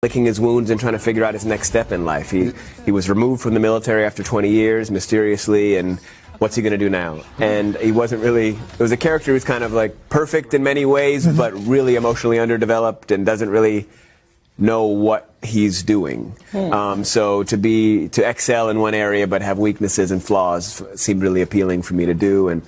licking his wounds and trying to figure out his next step in life. He was removed from the military after 20 years, mysteriously, and what's he going to do now? And he wasn't really, it was a character who's kind of like perfect in many ways, but really emotionally underdeveloped and doesn't really know what he's doing. So to excel in one area but have weaknesses and flaws seemed really appealing for me to do. And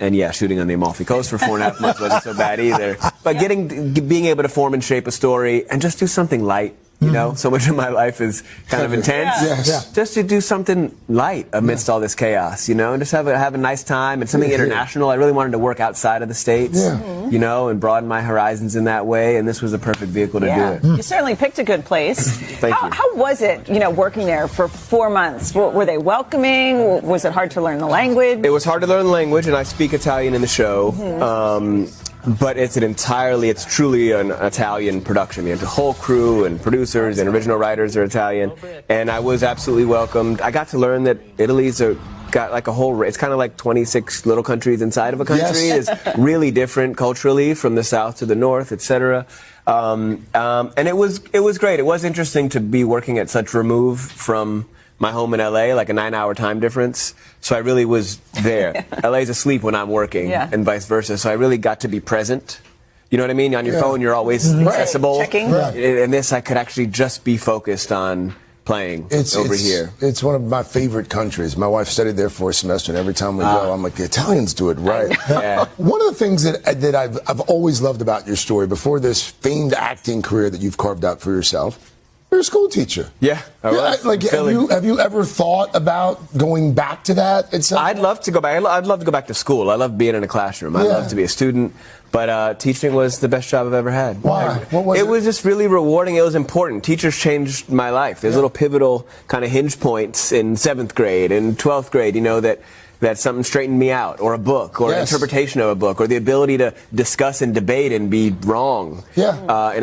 yeah, shooting on the Amalfi Coast for 4.5 months wasn't so bad either. But being able to form and shape a story and just do something light. You know, so much of my life is kind of intense. Yes. Just to do something light amidst all this chaos, you know, and just have a nice time and something international. I really wanted to work outside of the States, you know, and broaden my horizons in that way. And this was the perfect vehicle to do it. You certainly picked a good place. Thank you. How was it, you know, working there for 4 months? Were they welcoming? Was it hard to learn the language? It was hard to learn the language, and I speak Italian in the show. But it's truly an Italian production. The whole crew and producers and original writers are Italian, and I was absolutely welcomed. I got to learn that Italy's got like a whole, it's kind of like 26 little countries inside of a country. It's really different culturally from the south to the north, etc. And it was great. It was interesting to be working at such remove from my home in LA, like a 9-hour time difference. So I really was there. LA's asleep when I'm working, and vice versa. So I really got to be present. You know what I mean? On your phone, you're always accessible. Checking. And this, I could actually just be focused on playing over here. It's one of my favorite countries. My wife studied there for a semester, and every time we go, I'm like, the Italians do it right. One of the things that I've always loved about your story, before this famed acting career that you've carved out for yourself, you're a school teacher. Yeah. Like, have you ever thought about going back to that? I'd love to go back. I'd love to go back to school. I love being in a classroom. I love to be a student. But teaching was the best job I've ever had. Why? What was it? It was just really rewarding. It was important. Teachers changed my life. There's little pivotal kind of hinge points in 7th grade and 12th grade, you know, that something straightened me out, or a book, or an interpretation of a book, or the ability to discuss and debate and be wrong in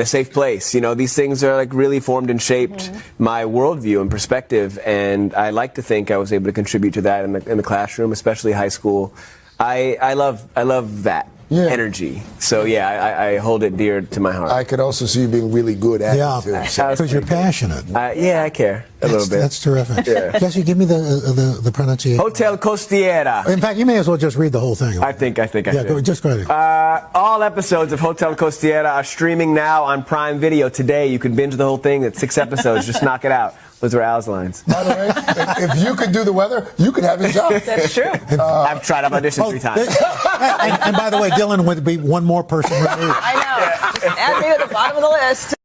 a safe place. You know, these things are like really formed and shaped my worldview and perspective, and I like to think I was able to contribute to that in the classroom, especially high school. I love that. Energy. So I hold it dear to my heart. I could also see you being really good at it too. Because you're passionate. I care a little bit. That's terrific. Jesse, give me the pronunciation. Hotel Costiera. In fact, you may as well just read the whole thing. I think I should. Just go ahead. All episodes of Hotel Costiera are streaming now on Prime Video today. You can binge the whole thing. It's 6 episodes. Just knock it out. Those are Al's lines. By the way, if you could do the weather, you could have his job. That's true. I've tried. I've auditioned 3 times. And by the way, Dylan would be one more person removed. I know. Just add me to the bottom of the list.